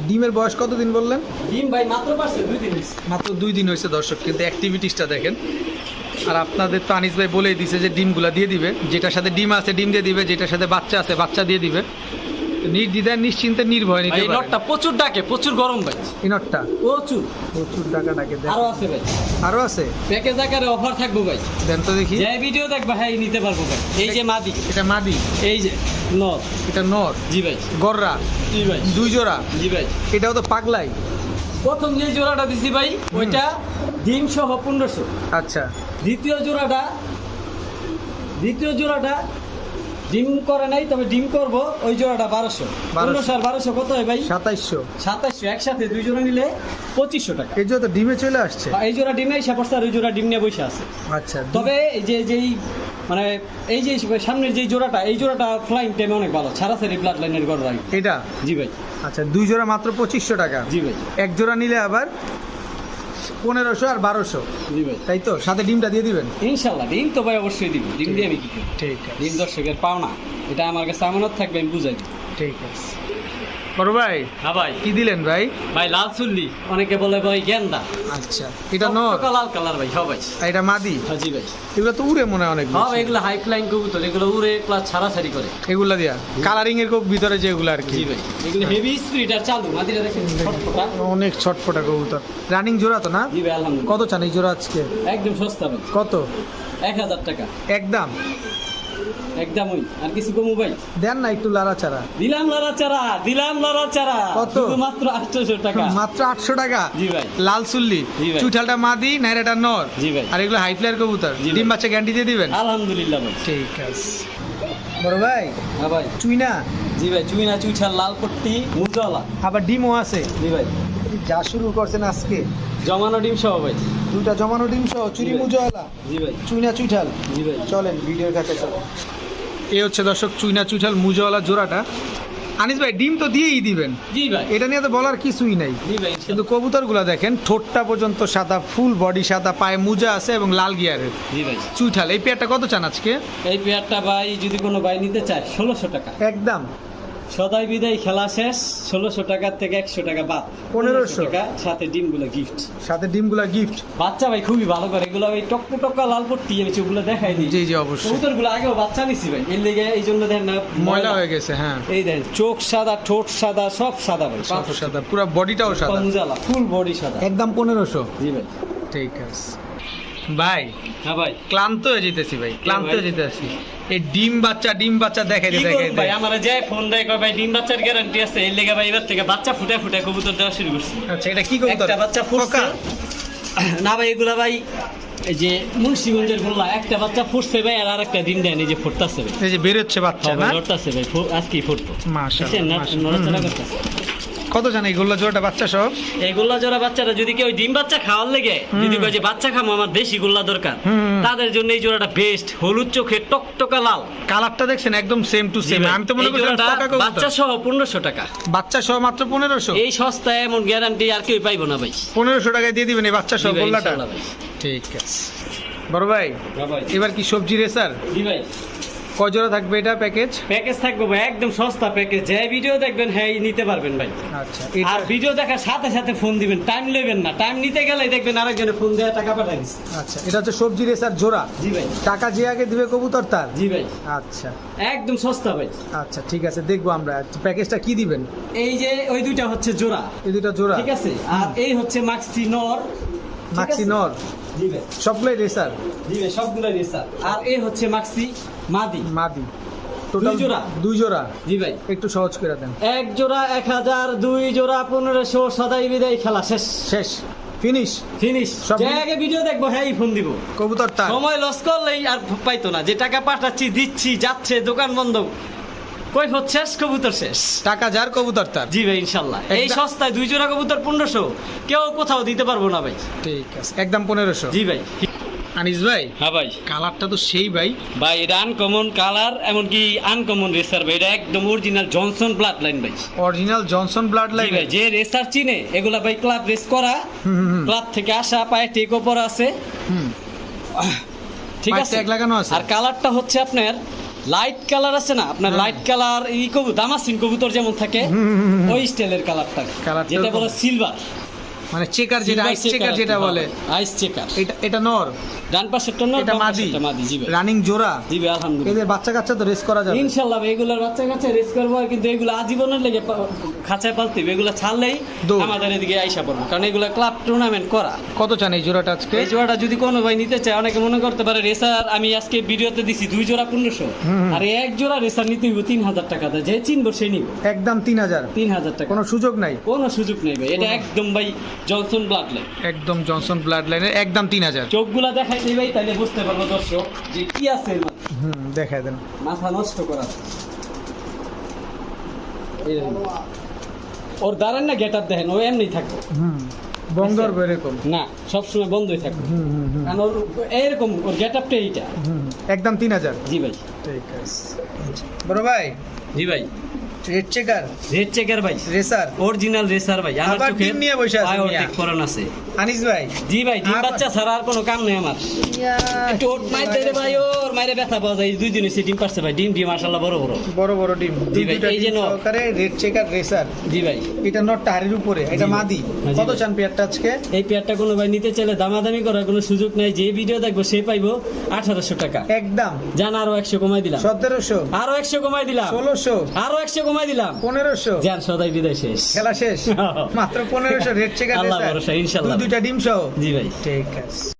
ডিমের বয়স কতদিন বললেন? ডিম ভাই মাত্র পারছে 2 দিন হইছে। মাত্র 2 দিন হয়েছে দর্শক, কিন্তু অ্যাক্টিভিটিসটা দেখেন। আর আপনাদের তো আনিস ভাই বলেই দিছে যে ডিমগুলা দিয়ে দিবে, যেটার সাথে ডিম আছে ডিম দিয়ে দিবে, যেটার সাথে বাচ্চা আছে বাচ্চা দিয়ে দিবে। নির্দ্বিধায় নিশ্চিন্তে নির্ভয় ভাই নিতে এই পারেন। নটটা প্রচুর ডাকে, প্রচুর গরম ভাই, এই নটটা প্রচুর। প্রচুর টাকা ডাকে দেন। আরো আছে ভাই, আরো আছে, প্যাকেজ আকারে অফার থাকবো ভাই। দেন তো দেখি। যে ভিডিও দেখবা হ্যাঁ নিতে পারবো ভাই। এই যে মাদি, এটা মাদি, এই যে নর। এটা নর, জি ভাই, গররা, জি ভাই, 2 জোড়া। জি ভাই। এটাও তো পাগলাই। প্রথম যে জোড়াটা দিছি ভাই ওইটা ডিম সহ 1500। আচ্ছা, দ্বিতীয় জোড়াটা ডিম করে নাই, তবে ডিম করব, ওই জোড়াটা 1200। 1500 আর 1200 কত হয় ভাই? 2700। 2700। একসাথে 2 জোড়া নিলে 2500 টাকা। এই জোড়া তো ডিমে চলে আসছে। এই জোড়া ডিমে এসে পড়ছে, আর ওই জোড়া ডিম নিয়ে বসে আছে। আচ্ছা, তবে এই যে যেই মানে এই যে সামনের যে জোড়াটা, এই জোড়াটা ফ্লাইং টাইমে অনেক ভালো, ছাড়াছাড়ি ব্লাড লাইনের গড় রাখে। এটা জি ভাই, আচ্ছা, 2 জোড়া মাত্র 2500 টাকা। জি ভাই, এক জোড়া নিলে আবার 1500 আর 1200, জি ভাই। তাই তো? সাথে ডিমটা দিয়ে দিবেন। ইনশাল্লাহ ডিম তো ভাই অবশ্যই দিব, ডিম দিয়ে আমি কি করব? ঠিক আছে, ডিম দর্শকের পাওনা, এটা আমার কাছে আমানত থাকবে, আমি বুঝাই দিব। ঠিক আছে। বড় ভাই হ্যাঁ ভাই, কি দিলেন ভাই? ভাই লাল চুল্লি, অনেকে বলে ভাই গেন্দা। আচ্ছা, এটা নর লাল কালার ভাই, হ্যাঁ ভাই। আর এটা মাদি। হ্যাঁ জি ভাই, এগুলো তো উড়ে মনে হয় অনেক হ্যাঁ বেশি। এগুলো হাই ফ্লাইং কবুতর, এগুলো উড়ে প্লাস ছাড়াছাড়ি করে। এগুলা দিয়া কালারিং এর খুব ভিতরে যেগুলো আর কি। জি ভাই, এগুলো হেভি স্পিড আর চালু, মাদিরা দেখেন ছটফটা। অনেক ছটফটা কবুতর, রানিং জোড়া তো না? জি ভাই, আলহামদুলিল্লাহ। কত চান এই জোড়া আজকে? একদম সস্তা ভাই, কত? 1000 টাকা একদম একদমই, আর কিছু কমু ভাই? দেন না একটু লাড়াচাড়া। দিলাম লড়াচাড়া কত? মাত্র 800 টাকা। মাত্র 800 টাকা। জি ভাই, লাল চুল্লি, জি ভাই। চুইঠালটা মাদি, নাইরাটা নর। জি ভাই, আর এগুলো হাই ফ্লায়ার কবুতর, জি ভাই। ডিম বাচ্চা গ্যারান্টি দিয়ে দিবেন? আলহামদুলিল্লাহ ভাই। ঠিক আছে। বড় ভাই হ্যাঁ ভাই, চুইনা জি ভাই, চুইনা চুইছাল লাল পট্টি মুজওয়ালা। আবার ডিমও আছে। জি ভাই, যা শুরু করছেন আজকে, জমানো ডিম সহ ভাই। 2টা জমানো ডিম সহ চুরি জি ভাই। মুজওয়ালা জি ভাই, চুইনা চুইঠাল। জি ভাই। চলেন ভিডিওর কাছে চলেন। এই হচ্ছে দর্শক চুইনা চুইঠাল মুজওয়ালা জোড়াটা। আনিস ভাই ডিম তো দিয়েই দিবেন, জি ভাই, এটা নিয়ে তো বলার কিছুই নাই। জি ভাই। কিন্তু কবুতরগুলো দেখেন, ঠোঁটটা পর্যন্ত সাদা, ফুল বডি সাদা, পায়ে মোজা আছে এবং লাল গিয়ারের জি ভাই, চুইঠাল। এই পেয়ারটা কত চান আজকে? এই পেয়ারটা ভাই যদি কোনো ভাই নিতে চায় 1600 টাকা। একদম সদাই বিদায় খেলা শেষ, 1600 টাকা থেকে 100 টাকা বাদ, 1500 টাকা, সাথে ডিমগুলো গিফট। সাথে ডিমগুলা গিফট। বাচ্চা ভাই খুবই ভালো করে, এগুলো ওই টকটকা লাল পট্টি, আমি ওগুলো দেখাই দিই। জি জি অবশ্যই। কবুতরগুলো আগেও বাচ্চা নিছি ভাই, এর লেগে এই জন্য দেখেন না ময়লা হয়ে গেছে, হ্যাঁ এই দেখেন চোখ সাদা, ঠোঁট সাদা, সব সাদা ভাই, সব সাদা, পুরো বডিটাও সাদা। মুজালা ফুল বডি সাদা। একদম 1500। জি ভাই। ঠিক আছে ভাই, হ্যাঁ ভাই, ক্লান্ত হয়ে যেতেছি ভাই, ক্লান্ত ভাই? হয়ে যেতেছি। এই ডিম বাচ্চা দেখাইতে কি করব দেখাইতে ভাই, আমারে যে ফোন দেয় কয় ভাই ডিম বাচ্চার গ্যারান্টি আছে, এর লেগে ভাই এবার থেকে বাচ্চা ফুটে ফুটে কবুতর দেওয়া শুরু করছি। আচ্ছা, এটা কি কবুতর? একটা বাচ্চা ফুটছে কোকা? না ভাই, এগুলা ভাই এই যে মুন্সিগঞ্জের গোল্লা, একটা বাচ্চা ফুটছে ভাই, আর আরেকটা ডিম দেয়, এই যে ফুটতাছে ভাই। এই যে বের হচ্ছে বাচ্চা না? লড়তাছে ভাই, আজকেই ফুটতো। মাশাআল্লাহ, নড়াচড়া মাশাআল্লাহ। করতেছে। কত জানে এইগুলো জোড়াটা বাচ্চা সব? এই গোল্লা জোড়া বাচ্চারা যদি কেউ ডিম বাচ্চা খাওয়ার লেগে, যদি কয় যে বাচ্চা খামো আমার দেশি গোল্লা দরকার, হুম। তাদের জন্য এই জোড়াটা বেস্ট। হলুদ চোখে টকটকা লাল, কালারটা দেখছেন একদম সেম টু সেম। আমি তো মনে এই করছিলাম জোড়াটা কোকা কবুতর। বাচ্চা সহ 1500 টাকা। বাচ্চা সহ মাত্র 1500। এই সস্তায় এমন গ্যারান্টি আর কেউ পাইবো না ভাই। 1500 টাকায় দিয়ে দিবেন এই বাচ্চা সহ জি ভাই, গোল্লাটা? ইনশাআল্লাহ ভাই। ঠিক আছে বড় ভাই, হ্যাঁ ভাই। এবার কি সবজি রেসার? জি ভাই, কয় জোড়া থাকবে এটা প্যাকেজ? প্যাকেজ থাকবে ভাই একদম সস্তা প্যাকেজ, যে ভিডিও দেখবেন হ্যাঁ নিতে পারবেন ভাই। আচ্ছা, আর এটা ভিডিও দেখার সাথে সাথে ফোন দিবেন, টাইম নেবেন না, টাইম নিতে গেলে দেখবেন আরেকজনে ফোন দেওয়া টাকা পাঠাই দিচ্ছে। আচ্ছা, এটা হচ্ছে সবজি রেসার জোড়া। জি ভাই, টাকা যে আগে দিবে কবুতর তার। জি ভাই, আচ্ছা একদম সস্তা ভাই। আচ্ছা, ঠিক আছে, দেখবো আমরা প্যাকেজটা কি দিবেন। এই যে ওই দুইটা হচ্ছে জোড়া, এই দুটো জোড়া, ঠিক আছে, আর এই হচ্ছে মাক্সি নর, ঠিক মাক্সি আছে? নর, জি ভাই, সবগুলোই রেসার জি ভাই, সবগুলাই রেসার। আর এই হচ্ছে মাক্সি মাদি, মাদি। টোটাল দুই জোড়া? 2 জোড়া। জি ভাই, একটু সহজ করে দেন। এক জোড়া 1000, দুই জোড়া 1500, সদাই বিদায় খেলা শেষ, শেষ, ফিনিশ। ফিনিশ। সব যে আগে ভিডিও দেখবো হ্যাঁ ফোন দিব। কবুতর তার। সময় লস করলেই আর পাইতো না, যে টাকা পাঠাচ্ছি দিচ্ছি যাচ্ছে, দোকান বন্ধ, কৈফত শেষ, কবুতর শেষ। টাকা যার কবুতর তার। জি ভাই, ইনশাল্লাহ এই একদম- সস্তায় 2 জোড়া কবুতর 1500 কেউ কোথাও দিতে পারবো না ভাই। ঠিক আছে, একদম 1500। জি ভাই। আনিস ভাই, হ্যাঁ ভাই, কালারটা তো সেই ভাই। ভাই এটা আনকমন কালার, এমনকি আনকমন রেসার ভাই, এটা একদম অরিজিনাল জনসন ব্লাড লাইন ভাই। অরিজিনাল জনসন ব্লাড জি লাইন। ভাই, যে রেসার চিনে এগুলা ভাই ক্লাব রেস করা, ক্লাব থেকে আসা, পায়ে টেক ওপর আছে, ঠিক পায়ে আছে, tag লাগানো আছে। আর কালারটা হচ্ছে আপনার লাইট কালার আছে না আপনার, লাইট কালার এই দামাসিন কবুতর যেমন থাকে ওই স্টাইলের কালারটা, কালারটা যেটা ওরকম। বলে সিলভার, মানে চেকার যেটা আইস চেকার যেটা বলে, আইস চেকার। এটা নর, ডান পাশেরটা নর, এটা বাম মাদি, পাশেরটা মাদি। জি ভাই, রানিং জোড়া। জি ভাই, আলহামদুলিল্লাহ। এদের বাচ্চা কাচ্চা তো রেস করা যাবে ইনশাআল্লাহ ভাই, এগুলোর বাচ্চা কাচ্চা রেস করবো, কিন্তু এগুলো আজীবনের লেগে খাঁচায় পালতে হবে। এগুলো ছাড়লেই দৌড়। আমাদের এদিকে আইসা পড়বো, কারণ এগুলো ক্লাব টুর্নামেন্ট করা। কত চান এই জোড়াটা আজকে? এই জোড়াটা যদি কোনো ভাই নিতে চায়, অনেকে মনে করতে পারে রেসার, আমি আজকে ভিডিওতে দিছি 2 জোড়া 1500, আর এক জোড়া রেসার নিতে হইব 3000 টাকা দেয়, যে চিনবো সে নিব একদম 3000, 3000 টাকা, কোনো সুযোগ নাই, কোনো সুযোগ নেই ভাই। এটা একদম ভাই জনসন ব্লাড লাইন, একদম জনসন ব্লাড লাইনের, একদম 3000। চোখগুলা দেখাই দিই ভাই, তাহলে বুঝতে পারবো দর্শক যে কি আছে এর মধ্যে। দেখাই দেন। মাথা নষ্ট করা, এই দেখুন। ওর দাঁড়ান না গেট আপ দেখেন, ও এমনি থাকবে বঙ্গর এরকম না, সবসময় বন্ধই থাকবে, কারণ ওর এরকম ওর গেট আপটা এইটা। একদম 3000। জি ভাই, ঠিক আছে বড় ভাই। জি ভাই, রেড চেকার, রেড চেকার ভাই, রেসার, অরিজিনাল রেসার ভাই। আমার আবার চোখে ডিম নিয়ে বসে আছে মিয়া। আয়োটিক করান আছে। আনিস ভাই। জি ভাই, ডিম আবার- বাচ্চা ছাড়া আর কোনো কাম নেই আমার। একটু ওট মাইর দে ভাই, ওর মাইরে ব্যথা পাওয়া যায়। 2 দিন হইছে ডিম পারছে ভাই, ডিম মাশাআল্লাহ বড় বড়। বড় বড় ডিম, জি ভাই, এই যে নর। সহকারে রেড চেকার রেসার। জি ভাই, এটা নট টাহারির উপরে, এটা জি ভাই। মাদি। জি কত ভাই। চান পেয়ারটা আজকে? এই পেয়ারটা কোনো ভাই নিতে চাইলে দামাদামি করার কোনো সুযোগ নাই, যে ভিডিও দেখবো সে পাইবো 1800 টাকা। একদম জান আরো 100 কমাই দিলাম, 1700, আরো 100 কমাই দিলাম, 1600, আরো 100 কমাই দিলাম। 1500। জান সদাই বিদায় শেষ, খেলা শেষ। মাত্র 1500 রেড চেকার আল্লাহ রেসার, ভরসা, ইনশাআল্লাহ। দুইটা ডিম সহ। জি ভাই, ঠিক আছে।